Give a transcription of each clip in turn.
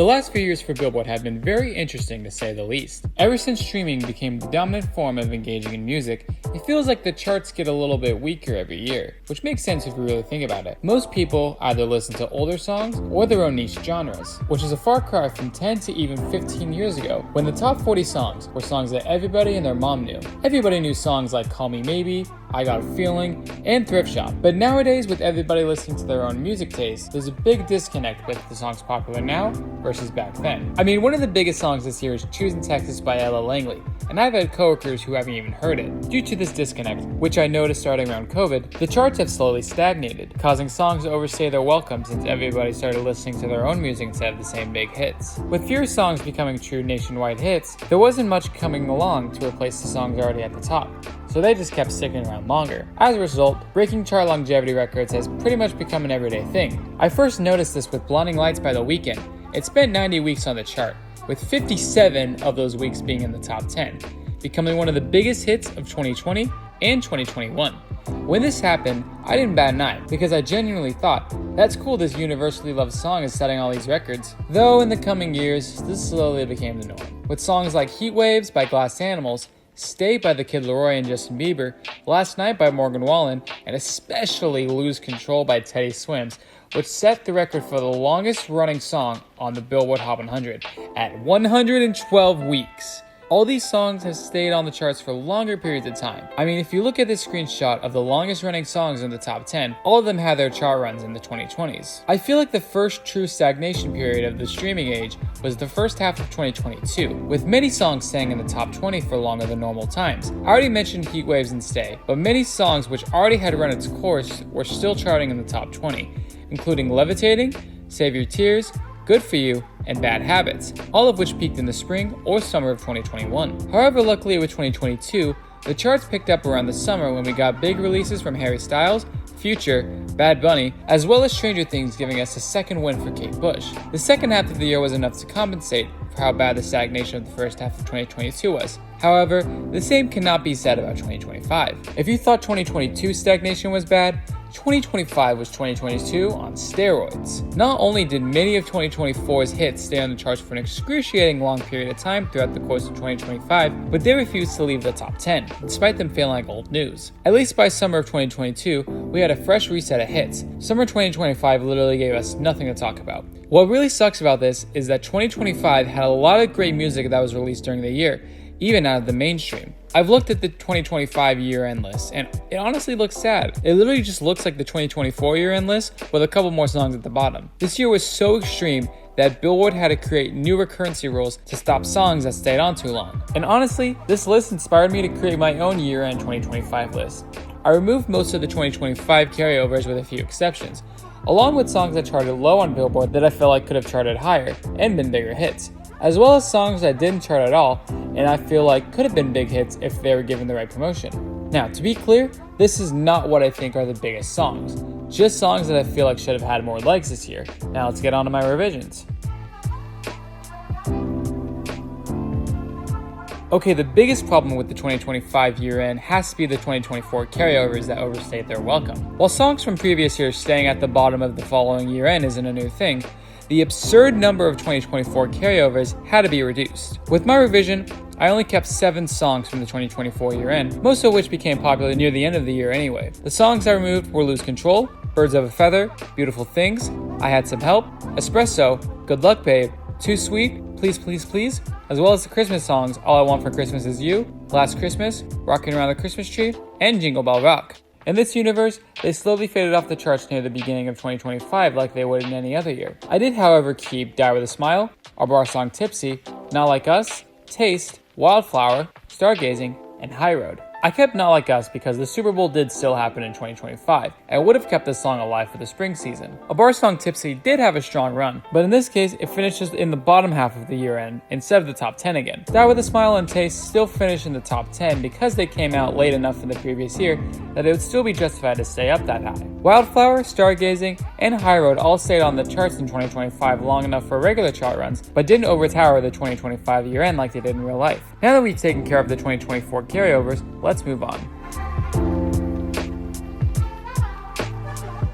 The last few years for Billboard have been very interesting to say the least. Ever since streaming became the dominant form of engaging in music, it feels like the charts get a little bit weaker every year, which makes sense if you really think about it. Most people either listen to older songs or their own niche genres, which is a far cry from 10 to even 15 years ago, when the top 40 songs were songs that everybody and their mom knew. Everybody knew songs like Call Me Maybe, I Got a Feeling, and Thrift Shop. But nowadays, with everybody listening to their own music taste, there's a big disconnect with the songs popular now versus back then. I mean, one of the biggest songs this year is Choosing Texas by Ella Langley, and I've had coworkers who haven't even heard it. Due to this disconnect, which I noticed starting around COVID, the charts have slowly stagnated, causing songs to overstay their welcome since everybody started listening to their own music instead of the same big hits. With fewer songs becoming true nationwide hits, there wasn't much coming along to replace the songs already at the top, so they just kept sticking around longer. As a result, breaking chart longevity records has pretty much become an everyday thing. I first noticed this with Blinding Lights by The Weeknd. It spent 90 weeks on the chart, with 57 of those weeks being in the top 10, becoming one of the biggest hits of 2020 and 2021. When this happened, I didn't bat an eye, because I genuinely thought, that's cool, this universally loved song is setting all these records. Though in the coming years, this slowly became the norm. With songs like Heat Waves by Glass Animals, Stay by The Kid Laroi and Justin Bieber, Last Night by Morgan Wallen, and especially Lose Control by Teddy Swims, which set the record for the longest running song on the Billboard Hot 100 at 112 weeks. All these songs have stayed on the charts for longer periods of time. I mean, if you look at this screenshot of the longest running songs in the top 10, all of them had their chart runs in the 2020s. I feel like the first true stagnation period of the streaming age was the first half of 2022, with many songs staying in the top 20 for longer than normal times. I already mentioned Heat Waves and Stay, but many songs which already had run its course were still charting in the top 20, including Levitating, Save Your Tears, Good For You, and Bad Habits, all of which peaked in the spring or summer of 2021. However, luckily with 2022, the charts picked up around the summer when we got big releases from Harry Styles, Future, Bad Bunny, as well as Stranger Things giving us a second win for Kate Bush. The second half of the year was enough to compensate for how bad the stagnation of the first half of 2022 was. However, the same cannot be said about 2025. If you thought 2022 stagnation was bad, 2025 was 2022 on steroids. Not only did many of 2024's hits stay on the charts for an excruciating long period of time throughout the course of 2025, but they refused to leave the top 10, despite them feeling like old news. At least by summer of 2022, we had a fresh reset of hits. Summer 2025 literally gave us nothing to talk about. What really sucks about this is that 2025 had a lot of great music that was released during the year, even out of the mainstream. I've looked at the 2025 year-end list, and it honestly looks sad. It literally just looks like the 2024 year-end list with a couple more songs at the bottom. This year was so extreme that Billboard had to create new recurrency rules to stop songs that stayed on too long. And honestly, this list inspired me to create my own year-end 2025 list. I removed most of the 2025 carryovers with a few exceptions, along with songs that charted low on Billboard that I felt like could have charted higher and been bigger hits, as well as songs that didn't chart at all and I feel like could have been big hits if they were given the right promotion. Now, to be clear, this is not what I think are the biggest songs, just songs that I feel like should have had more legs this year. Now let's get on to my revisions. Okay, the biggest problem with the 2025 year-end has to be the 2024 carryovers that overstayed their welcome. While songs from previous years staying at the bottom of the following year-end isn't a new thing, the absurd number of 2024 carryovers had to be reduced. With my revision, I only kept 7 songs from the 2024 year-end, most of which became popular near the end of the year anyway. The songs I removed were Lose Control, Birds of a Feather, Beautiful Things, I Had Some Help, Espresso, Good Luck Babe, Too Sweet, Please Please Please, as well as the Christmas songs All I Want for Christmas Is You, Last Christmas, Rockin' Around the Christmas Tree, and Jingle Bell Rock. In this universe, they slowly faded off the charts near the beginning of 2025 like they would in any other year. I did, however, keep Die With A Smile, our bar song Tipsy, Not Like Us, Taste, Wildflower, Stargazing, and High Road. I kept Not Like Us because the Super Bowl did still happen in 2025, and would have kept this song alive for the spring season. A bar song Tipsy did have a strong run, but in this case, it finishes in the bottom half of the year end instead of the top 10 again. Die With A Smile and Taste still finished in the top 10 because they came out late enough in the previous year that it would still be justified to stay up that high. Wildflower, Stargazing, and High Road all stayed on the charts in 2025 long enough for regular chart runs, but didn't overtower the 2025 year end like they did in real life. Now that we've taken care of the 2024 carryovers, let's move on.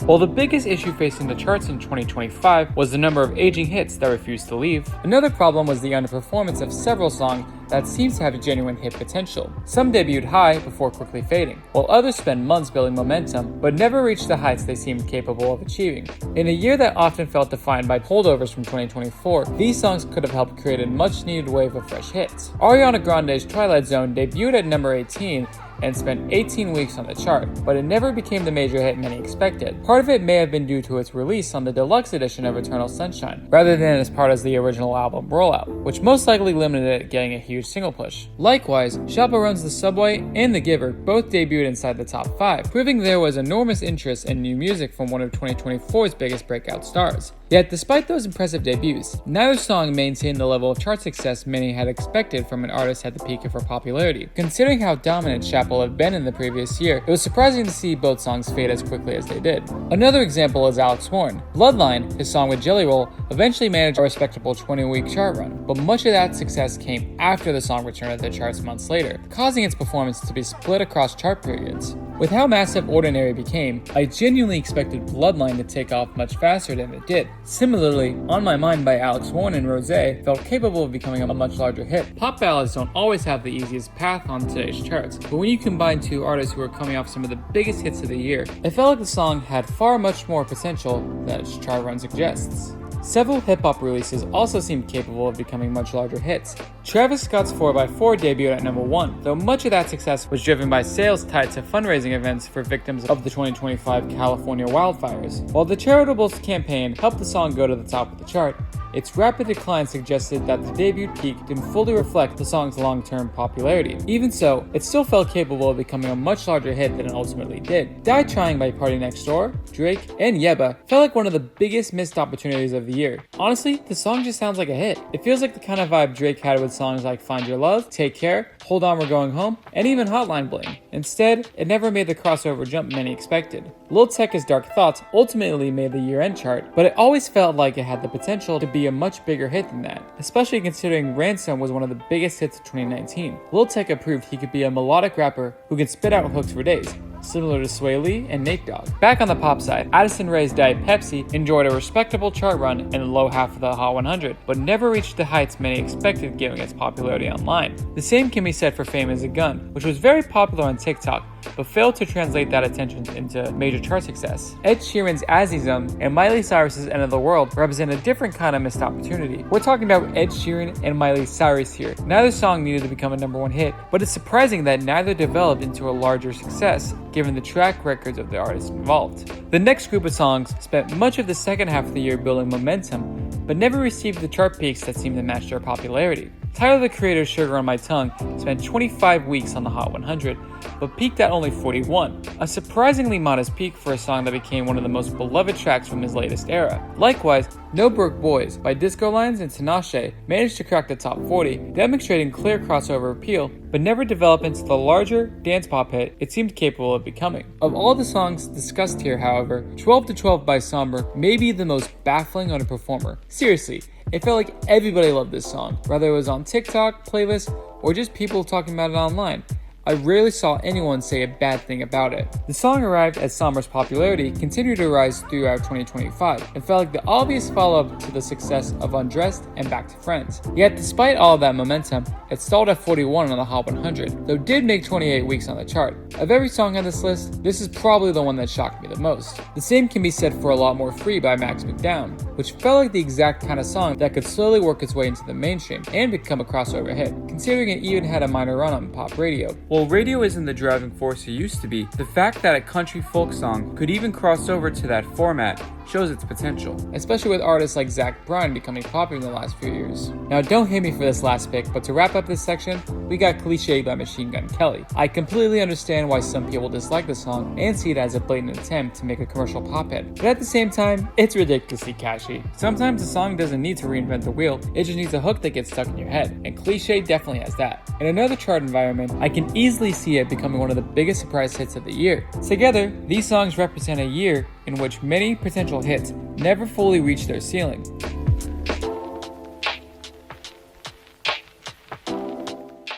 While the biggest issue facing the charts in 2025 was the number of aging hits that refused to leave, another problem was the underperformance of several songs that seems to have genuine hit potential. Some debuted high before quickly fading, while others spent months building momentum but never reached the heights they seemed capable of achieving. In a year that often felt defined by holdovers from 2024, these songs could have helped create a much-needed wave of fresh hits. Ariana Grande's Twilight Zone debuted at number 18 and spent 18 weeks on the chart, but it never became the major hit many expected. Part of it may have been due to its release on the deluxe edition of Eternal Sunshine, rather than as part of the original album rollout, which most likely limited it getting a huge single push. Likewise, Chaperones the Subway and The Giver both debuted inside the top 5, proving there was enormous interest in new music from one of 2024's biggest breakout stars. Yet, despite those impressive debuts, neither song maintained the level of chart success many had expected from an artist at the peak of her popularity. Considering how dominant Chappell had been in the previous year, it was surprising to see both songs fade as quickly as they did. Another example is Alex Warren. Bloodline, his song with Jelly Roll, eventually managed a respectable 20-week chart run, but much of that success came after the song returned to the charts months later, causing its performance to be split across chart periods. With how massive Ordinary became, I genuinely expected Bloodline to take off much faster than it did. Similarly, On My Mind by Alex Warren and Rosé felt capable of becoming a much larger hit. Pop ballads don't always have the easiest path on today's charts, but when you combine two artists who are coming off some of the biggest hits of the year, it felt like the song had far much more potential than its chart run suggests. Several hip-hop releases also seemed capable of becoming much larger hits. Travis Scott's 4x4 debuted at number 1, though much of that success was driven by sales tied to fundraising events for victims of the 2025 California wildfires. While the charitable campaign helped the song go to the top of the chart, its rapid decline suggested that the debut peak didn't fully reflect the song's long-term popularity. Even so, it still felt capable of becoming a much larger hit than it ultimately did. Die Trying by Party Next Door, Drake, and Yebba felt like one of the biggest missed opportunities of the year. Honestly, the song just sounds like a hit. It feels like the kind of vibe Drake had with songs like Find Your Love, Take Care, Hold On We're Going Home, and even Hotline Bling. Instead, it never made the crossover jump many expected. Lil Tecca's Dark Thoughts ultimately made the year-end chart, but it always felt like it had the potential to be a much bigger hit than that, especially considering Ransom was one of the biggest hits of 2019. Lil Tecca proved he could be a melodic rapper who can spit out hooks for days, similar to Sway Lee and Nate Dogg. Back on the pop side, Addison Rae's Diet Pepsi enjoyed a respectable chart run in the low half of the Hot 100, but never reached the heights many expected given its popularity online. The same can be said for Fame Is a Gun, which was very popular on TikTok, but failed to translate that attention into major chart success. Ed Sheeran's Azizum and Miley Cyrus's End of the World represent a different kind of missed opportunity. We're talking about Ed Sheeran and Miley Cyrus here. Neither song needed to become a number 1 hit, but it's surprising that neither developed into a larger success, given the track records of the artists involved. The next group of songs spent much of the second half of the year building momentum, but never received the chart peaks that seemed to match their popularity. Tyler the Creator's Sugar on My Tongue spent 25 weeks on the Hot 100, but peaked at only 41, a surprisingly modest peak for a song that became one of the most beloved tracks from his latest era. Likewise, No Broke Boys by Disco Lines and Tinashe managed to crack the top 40, demonstrating clear crossover appeal, but never developed into the larger dance pop hit it seemed capable of becoming. Of all the songs discussed here, however, 12 to 12 by Somber may be the most baffling underperformer. Seriously, it felt like everybody loved this song, whether it was on TikTok, playlists, or just people talking about it online. I rarely saw anyone say a bad thing about it. The song arrived as Somber's popularity continued to rise throughout 2025 and felt like the obvious follow-up to the success of Undressed and Back to Friends. Yet despite all of that momentum, it stalled at 41 on the Hot 100, though did make 28 weeks on the chart. Of every song on this list, this is probably the one that shocked me the most. The same can be said for A Lot More Free by Max McDown, which felt like the exact kind of song that could slowly work its way into the mainstream and become a crossover hit, considering it even had a minor run on pop radio. While radio isn't the driving force it used to be, the fact that a country folk song could even cross over to that format shows its potential, especially with artists like Zach Bryan becoming popular in the last few years. Now don't hate me for this last pick, but to wrap up this section, we got Cliché by Machine Gun Kelly. I completely understand why some people dislike the song and see it as a blatant attempt to make a commercial pop hit, but at the same time, it's ridiculously catchy. Sometimes a song doesn't need to reinvent the wheel, it just needs a hook that gets stuck in your head, and Cliché definitely has that. In another chart environment, I can easily see it becoming one of the biggest surprise hits of the year. Together, these songs represent a year in which many potential hits never fully reached their ceiling.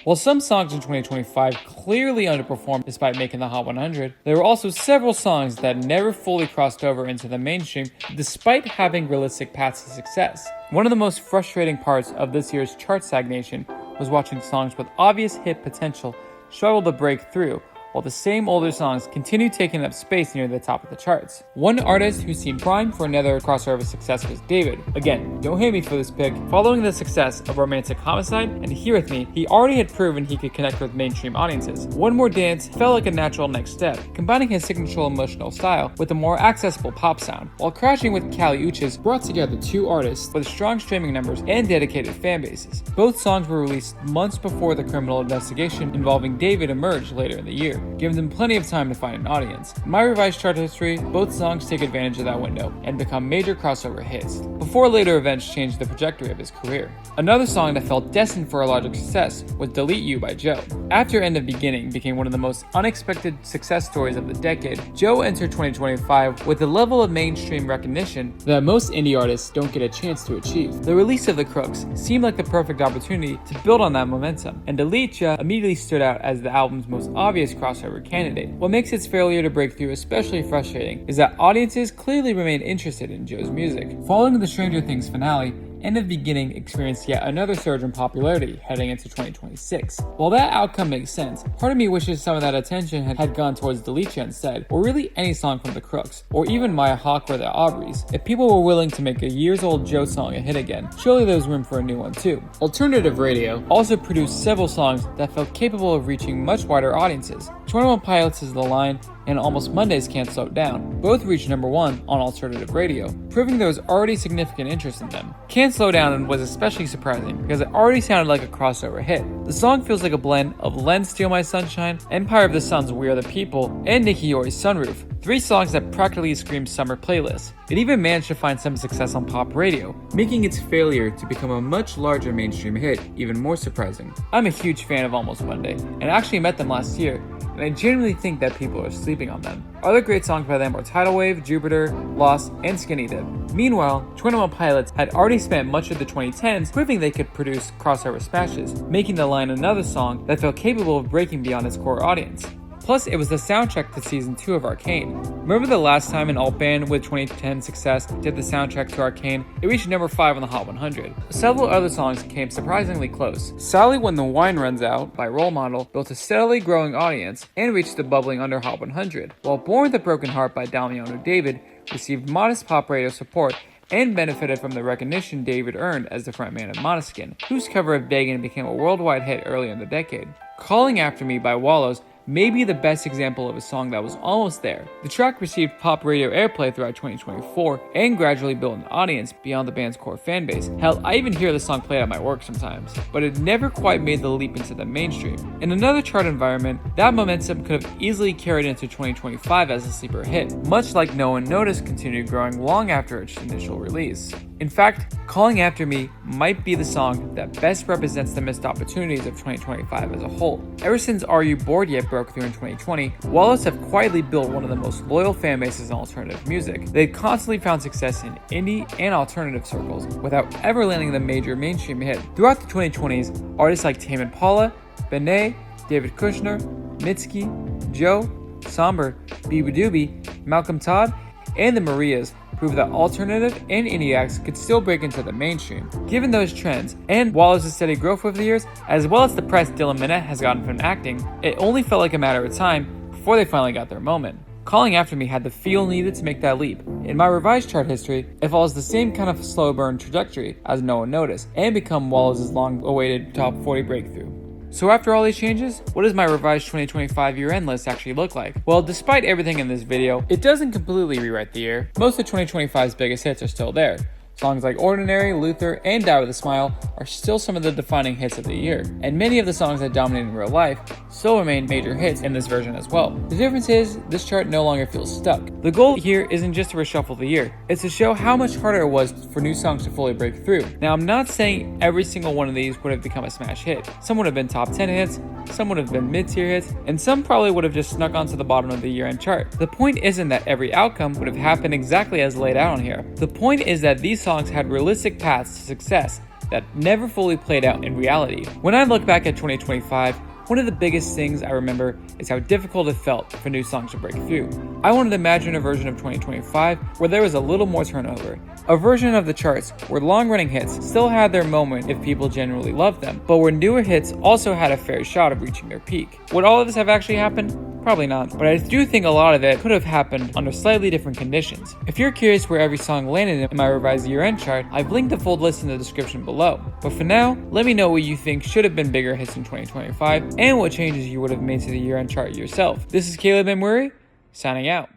While some songs in 2025 clearly underperformed despite making the Hot 100, there were also several songs that never fully crossed over into the mainstream despite having realistic paths to success. One of the most frustrating parts of this year's chart stagnation was watching songs with obvious hit potential struggle to break through, while the same older songs continue taking up space near the top of the charts. One artist who seemed primed for another crossover success was David. Again, don't hate me for this pick. Following the success of Romantic Homicide and Here With Me, he already had proven he could connect with mainstream audiences. One More Dance felt like a natural next step, combining his signature emotional style with a more accessible pop sound, while Crashing with Kali Uchis brought together two artists with strong streaming numbers and dedicated fan bases. Both songs were released months before the criminal investigation involving David emerged later in the year, giving them plenty of time to find an audience. In my revised chart history, both songs take advantage of that window and become major crossover hits, before later events changed the trajectory of his career. Another song that felt destined for a larger success was Delete You by Joe. After End of Beginning became one of the most unexpected success stories of the decade, Joe entered 2025 with a level of mainstream recognition that most indie artists don't get a chance to achieve. The release of The Crooks seemed like the perfect opportunity to build on that momentum, and Delete Ya immediately stood out as the album's most obvious crossover candidate. What makes its failure to break through especially frustrating is that audiences clearly remain interested in Joe's music. Following the Stranger Things finale, End of Beginning experienced yet another surge in popularity heading into 2026. While that outcome makes sense, part of me wishes some of that attention had gone towards Delete Ya instead, or really any song from The Crooks, or even Maya Hawke or the Aubreys. If people were willing to make a years-old Joe song a hit again, surely there's room for a new one too. Alternative Radio also produced several songs that felt capable of reaching much wider audiences. 21 Pilots' The Line and Almost Mondays Can't Slow Down both reached number 1 on alternative radio, proving there was already significant interest in them. Can't Slow Down was especially surprising because it already sounded like a crossover hit. The song feels like a blend of Len Steal My Sunshine, Empire of the Sun's We Are the People, and Nicky Youri's Sunroof, 3 songs that practically scream summer playlists. It even managed to find some success on pop radio, making its failure to become a much larger mainstream hit even more surprising. I'm a huge fan of Almost Monday, and actually met them last year, and I genuinely think that people are sleeping on them. Other great songs by them are Tidal Wave, Jupiter, Lost, and Skinny Dip. Meanwhile, 21 Pilots had already spent much of the 2010s proving they could produce crossover smashes, making The Line another song that felt capable of breaking beyond its core audience. Plus, it was the soundtrack to Season 2 of Arcane. Remember the last time an alt band with 2010 success did the soundtrack to Arcane? It reached number 5 on the Hot 100. Several other songs came surprisingly close. Sally When the Wine Runs Out by Role Model built a steadily growing audience and reached the bubbling under Hot 100, while Born with a Broken Heart by Damiano David received modest pop radio support and benefited from the recognition David earned as the frontman of Måneskin, whose cover of Vegan became a worldwide hit early in the decade. Calling After Me by Wallows may be the best example of a song that was almost there. The track received pop radio airplay throughout 2024 and gradually built an audience beyond the band's core fan base. Hell, I even hear the song played at my work sometimes, but it never quite made the leap into the mainstream. In another chart environment, that momentum could have easily carried into 2025 as a sleeper hit, much like No One Noticed continued growing long after its initial release. In fact, Calling After Me might be the song that best represents the missed opportunities of 2025 as a whole. Ever since Are You Bored Yet broke through in 2020, Wallace have quietly built one of the most loyal fan bases in alternative music. They've constantly found success in indie and alternative circles without ever landing the major mainstream hit. Throughout the 2020s, artists like Tame Impala, Benet, David Kushner, Mitski, Joe, Somber, Biba Doobie, Malcolm Todd, and the Marias proved that alternative and indie acts could still break into the mainstream. Given those trends, and Wallace's steady growth over the years, as well as the press Dylan Minnette has gotten from acting, it only felt like a matter of time before they finally got their moment. Calling After Me had the feel needed to make that leap. In my revised chart history, it follows the same kind of slow burn trajectory as No One Noticed, and become Wallace's long-awaited top 40 breakthrough. So after all these changes, what does my revised 2025 year-end list actually look like? Well, despite everything in this video, it doesn't completely rewrite the year. Most of 2025's biggest hits are still there. Songs like Ordinary, Luther, and Die With A Smile are still some of the defining hits of the year, and many of the songs that dominate in real life still remain major hits in this version as well. The difference is, this chart no longer feels stuck. The goal here isn't just to reshuffle the year, it's to show how much harder it was for new songs to fully break through. Now, I'm not saying every single one of these would have become a smash hit. Some would have been top 10 hits, some would have been mid-tier hits, and some probably would have just snuck onto the bottom of the year-end chart. The point isn't that every outcome would have happened exactly as laid out on here. The point is that these songs had realistic paths to success that never fully played out in reality. When I look back at 2025, one of the biggest things I remember is how difficult it felt for new songs to break through. I wanted to imagine a version of 2025 where there was a little more turnover. A version of the charts where long-running hits still had their moment if people genuinely loved them, but where newer hits also had a fair shot of reaching their peak. Would all of this have actually happened? Probably not, but I do think a lot of it could have happened under slightly different conditions. If you're curious where every song landed in my revised year-end chart, I've linked the full list in the description below. But for now, let me know what you think should have been bigger hits in 2025 and what changes you would have made to the year-end chart yourself. This is Caleb and Murray, signing out.